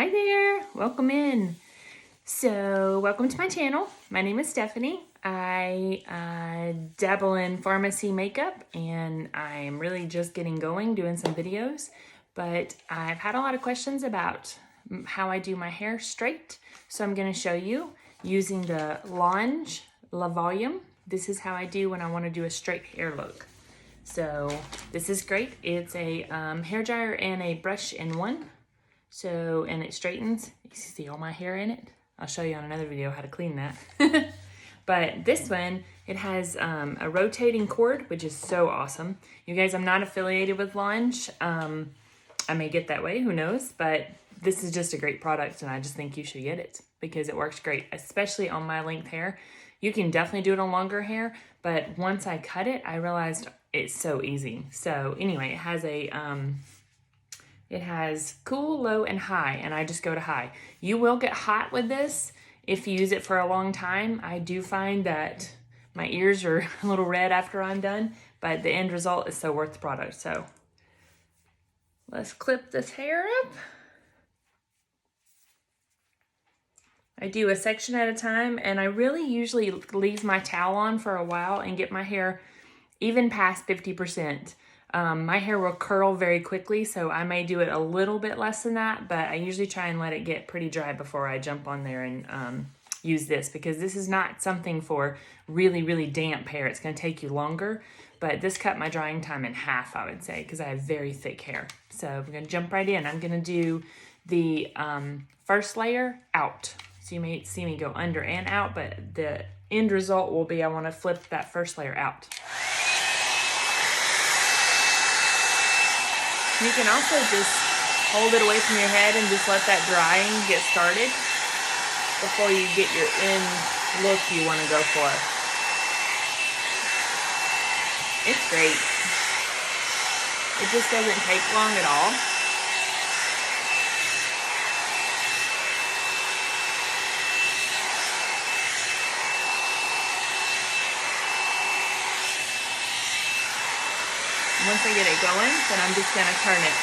Hi there, welcome in. So welcome to my channel. My name is Stephanie. I dabble in pharmacy makeup and I'm really just getting going doing some videos, but I've had a lot of questions about how I do my hair straight. So I'm gonna show you using the LeVolume. This is how I do when I wanna do a straight hair look. So this is great. It's a hair dryer and a brush in one. So, and it straightens. You can see all my hair in it. I'll show you on another video how to clean that. But this one, it has a rotating cord, which is so awesome. You guys, I'm not affiliated with Lunge. I may get that way, who knows? But this is just a great product and I just think you should get it because it works great, especially on my length hair. You can definitely do it on longer hair, but once I cut it, I realized it's so easy. So anyway, it has a... It has cool, low, and high, and I just go to high. You will get hot with this if you use it for a long time. I do find that my ears are a little red after I'm done, but the end result is so worth the product. So let's clip this hair up. I do a section at a time, and I really usually leave my towel on for a while and get my hair even past 50%. My hair will curl very quickly, so I may do it a little bit less than that, but I usually try and let it get pretty dry before I jump on there and use this, because this is not something for really, really damp hair. It's going to take you longer, but this cut my drying time in half, I would say, because I have very thick hair. So I'm going to jump right in. I'm going to do the first layer out. So you may see me go under and out, but the end result will be I want to flip that first layer out. You can also just hold it away from your head and just let that drying get started before you get your end look you want to go for. It's great. It just doesn't take long at all. Once I get it going, then I'm just going to turn it.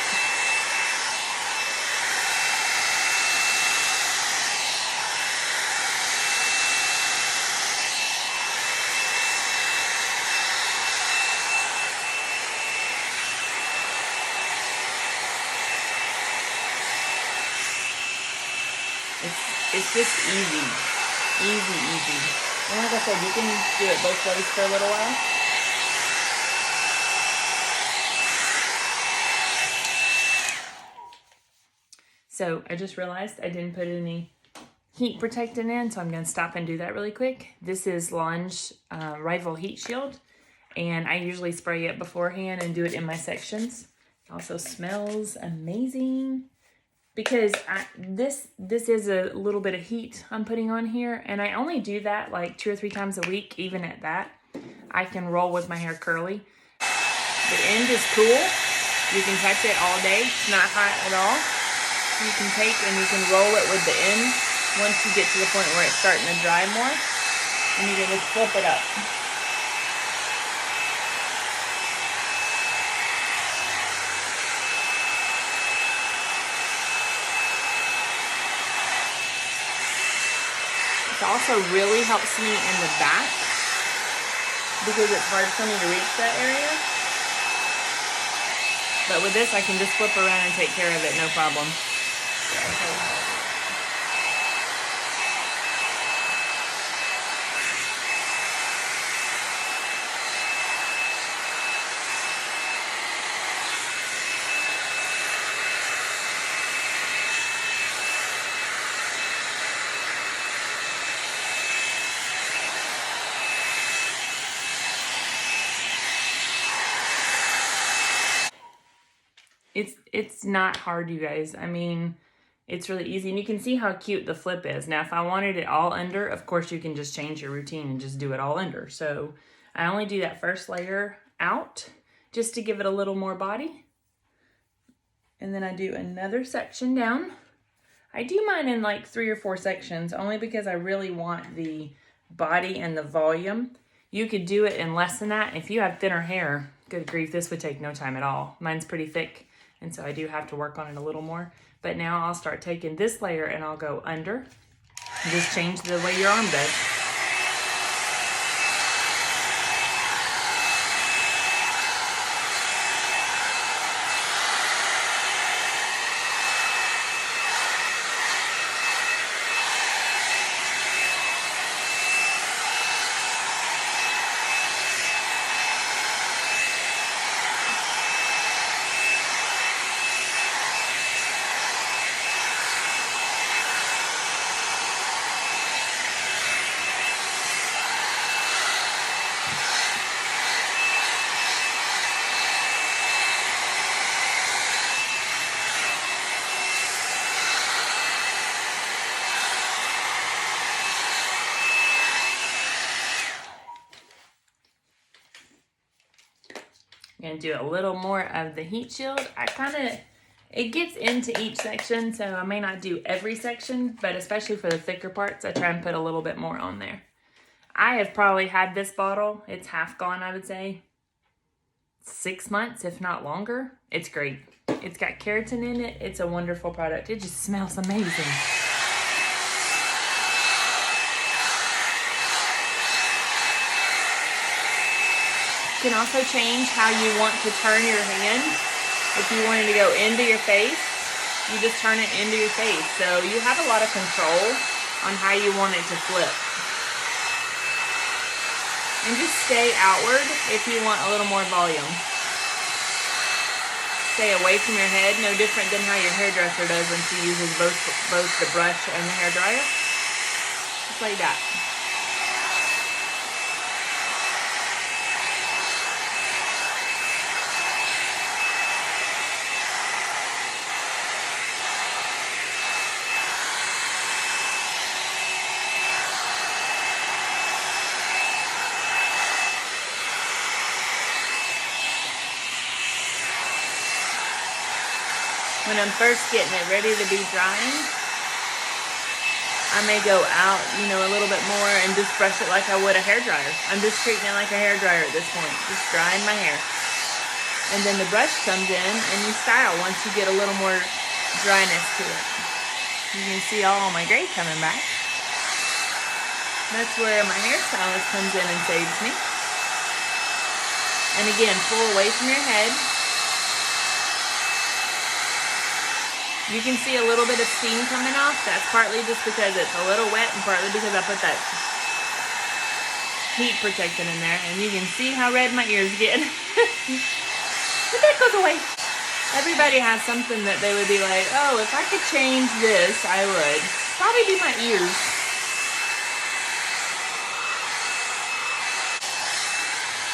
It's just easy. Easy. And like I said, you can do it both ways for a little while. So I just realized I didn't put any heat protectant in, so I'm going to stop and do that really quick. This is Lunge Rival Heat Shield, and I usually spray it beforehand and do it in my sections. It also smells amazing because this is a little bit of heat I'm putting on here, and I only do that like 2 or 3 times a week. Even at that, I can roll with my hair curly. The end is cool. You can touch it all day. It's not hot at all. You can take and you can roll it with the end once you get to the point where it's starting to dry more, and you can just flip it up. It also really helps me in the back because it's hard for me to reach that area. But with this, I can just flip around and take care of it, no problem. It's not hard, you guys. I mean, it's really easy, and you can see how cute the flip is. Now, if I wanted it all under, of course, you can just change your routine and just do it all under. So I only do that first layer out just to give it a little more body. And then I do another section down. I do mine in like 3 or 4 sections, only because I really want the body and the volume. You could do it in less than that. If you have thinner hair, good grief, this would take no time at all. Mine's pretty thick, and so I do have to work on it a little more. But now I'll start taking this layer and I'll go under. Just change the way your arm does. I'm gonna do a little more of the heat shield. It gets into each section, so I may not do every section, but especially for the thicker parts, I try and put a little bit more on there. I have probably had this bottle, it's half gone, I would say, 6 months, if not longer. It's great. It's got keratin in it. It's a wonderful product. It just smells amazing. You can also change how you want to turn your hand. If you wanted to go into your face, you just turn it into your face. So you have a lot of control on how you want it to flip. And just stay outward if you want a little more volume. Stay away from your head, no different than how your hairdresser does when she uses both the brush and the hairdryer. Just like that. When I'm first getting it ready to be drying, I may go out, a little bit more and just brush it like I would a hairdryer. I'm just treating it like a hairdryer at this point, just drying my hair. And then the brush comes in and you style once you get a little more dryness to it. You can see all my gray coming back. That's where my hairstylist comes in and saves me. And again, pull away from your head. You can see a little bit of steam coming off. That's partly just because it's a little wet and partly because I put that heat protectant in there. And you can see how red my ears get. But that goes away. Everybody has something that they would be like, oh, if I could change this, I would. Probably be my ears.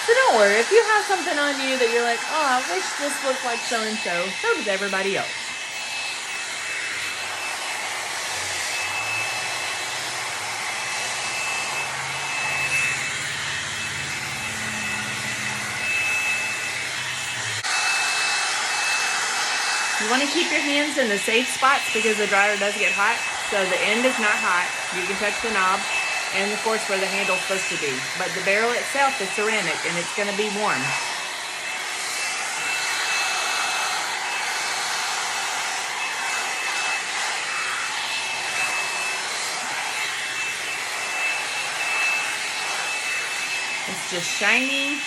So don't worry. If you have something on you that you're like, oh, I wish this looked like so-and-so, so does everybody else. You want to keep your hands in the safe spots because the dryer does get hot. So the end is not hot. You can touch the knob and of course where the handle's supposed to be. But the barrel itself is ceramic and it's going to be warm. It's just shiny.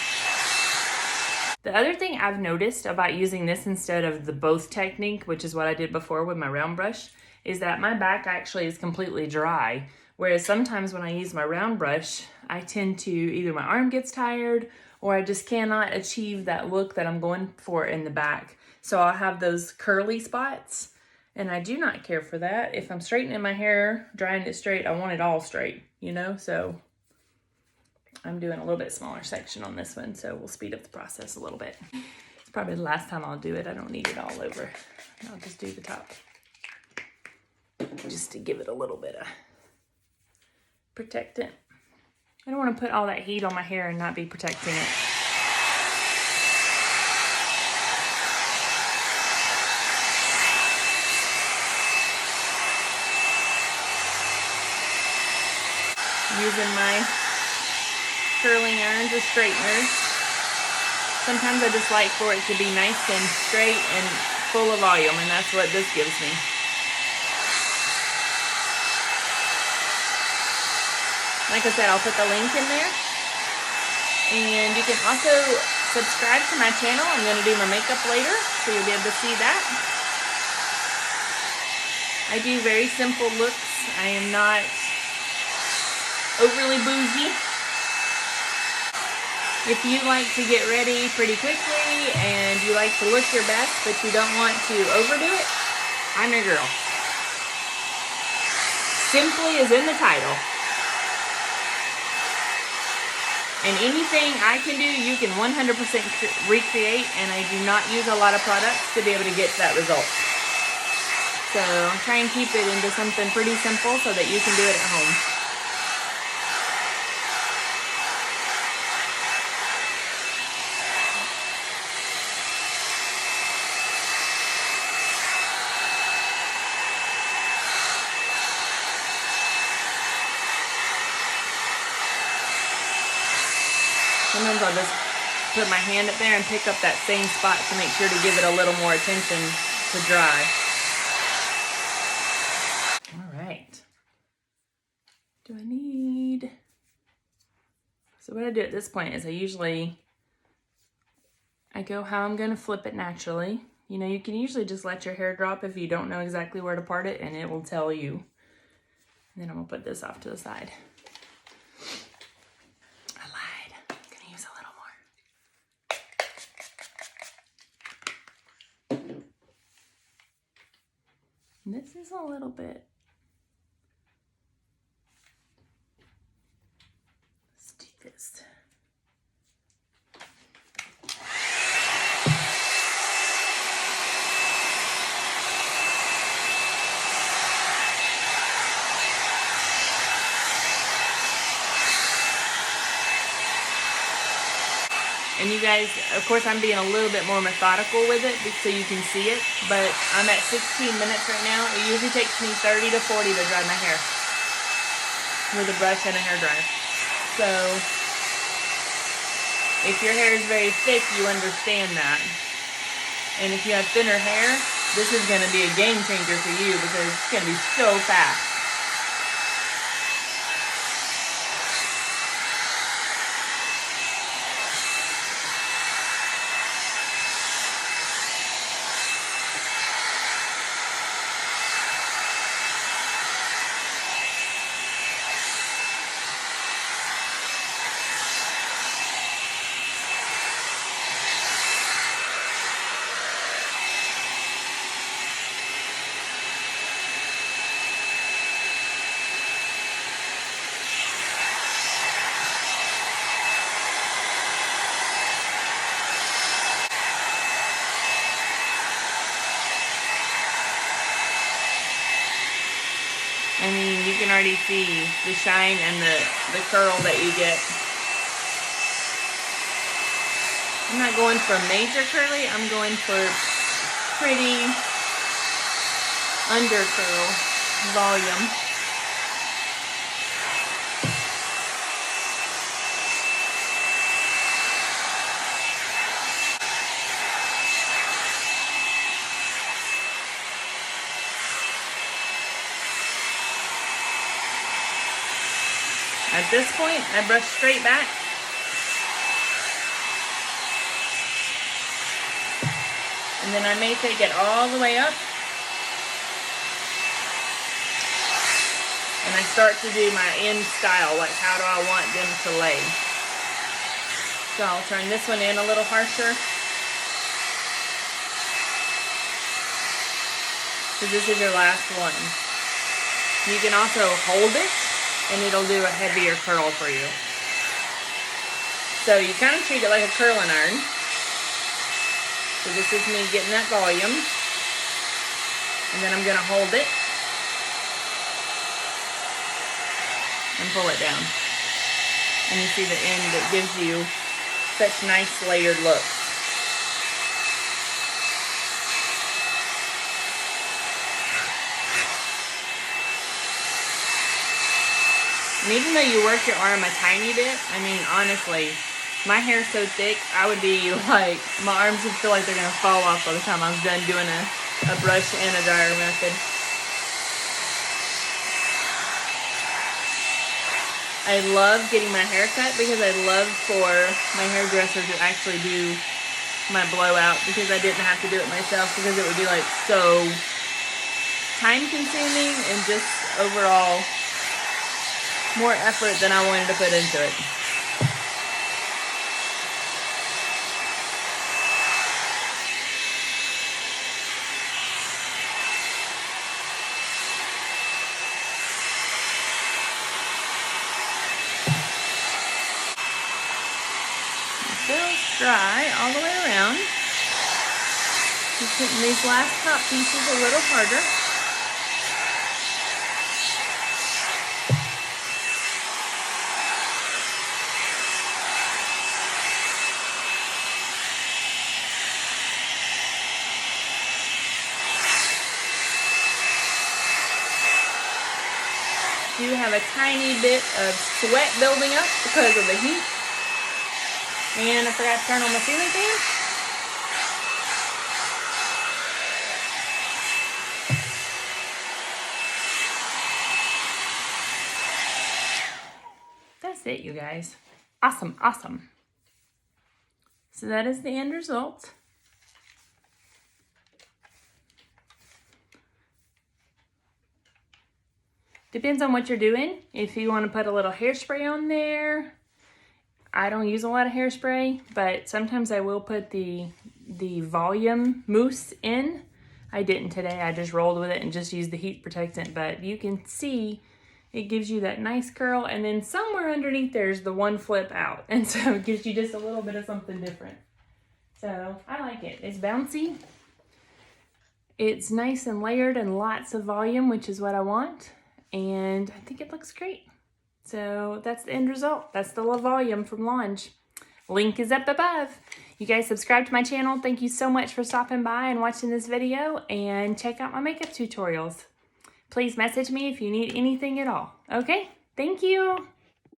The other thing I've noticed about using this instead of the both technique, which is what I did before with my round brush, is that my back actually is completely dry. Whereas sometimes when I use my round brush, I tend to, either my arm gets tired or I just cannot achieve that look that I'm going for in the back. So I'll have those curly spots and I do not care for that. If I'm straightening my hair, drying it straight, I want it all straight, so I'm doing a little bit smaller section on this one, so we'll speed up the process a little bit. It's probably the last time I'll do it. I don't need it all over. I'll just do the top. Just to give it a little bit of protectant. I don't want to put all that heat on my hair and not be protecting it. Using my curling irons or straighteners. Sometimes I just like for it to be nice and straight and full of volume, and that's what this gives me. Like I said, I'll put the link in there. And you can also subscribe to my channel. I'm going to do my makeup later, so you'll be able to see that. I do very simple looks. I am not overly bougie. If you like to get ready pretty quickly and you like to look your best, but you don't want to overdo it, I'm your girl. Simply is in the title. And anything I can do, you can 100% recreate, and I do not use a lot of products to be able to get to that result. So try and keep it into something pretty simple so that you can do it at home. Sometimes I'll just put my hand up there and pick up that same spot to make sure to give it a little more attention to dry. All right. Do I need... So what I do at this point is I go how I'm going to flip it naturally. You know, you can usually just let your hair drop if you don't know exactly where to part it, and it will tell you. And then I'm going to put this off to the side. This is a little bit, let's do this. And you guys, of course, I'm being a little bit more methodical with it so you can see it, but I'm at 16 minutes right now. It usually takes me 30 to 40 to dry my hair with a brush and a hairdryer. So if your hair is very thick, you understand that. And if you have thinner hair, this is going to be a game changer for you because it's going to be so fast. I mean, you can already see the shine and the curl that you get. I'm not going for major curly, I'm going for pretty under curl volume. At this point, I brush straight back. And then I may take it all the way up. And I start to do my end style, like how do I want them to lay. So I'll turn this one in a little harsher. So this is your last one. You can also hold it and it'll do a heavier curl for you. So you kind of treat it like a curling iron. So this is me getting that volume. And then I'm going to hold it and pull it down. And you see the end, it gives you such nice layered looks. And even though you work your arm a tiny bit, I mean, honestly, my hair's so thick, I would be like, my arms would feel like they're going to fall off by the time I was done doing a brush and a dryer method. I love getting my hair cut because I love for my hairdresser to actually do my blowout, because I didn't have to do it myself, because it would be like so time consuming and just overall more effort than I wanted to put into it. Still dry all the way around. Just hitting these last top pieces a little harder. Do have a tiny bit of sweat building up because of the heat. And I forgot to turn on my ceiling fan. That's it, you guys. Awesome, awesome. So that is the end result. Depends on what you're doing. If you want to put a little hairspray on there. I don't use a lot of hairspray, but sometimes I will put the volume mousse in. I didn't today. I just rolled with it and just used the heat protectant, but you can see it gives you that nice curl, and then somewhere underneath there's the one flip out, and so it gives you just a little bit of something different. So I like it. It's bouncy. It's nice and layered and lots of volume, which is what I want, and I think it looks great. So that's the end result. That's the LeVolume from Launge. Link is up above. You guys subscribe to my channel. Thank you so much for stopping by and watching this video, and check out my makeup tutorials. Please message me if you need anything at all. Okay? Thank you.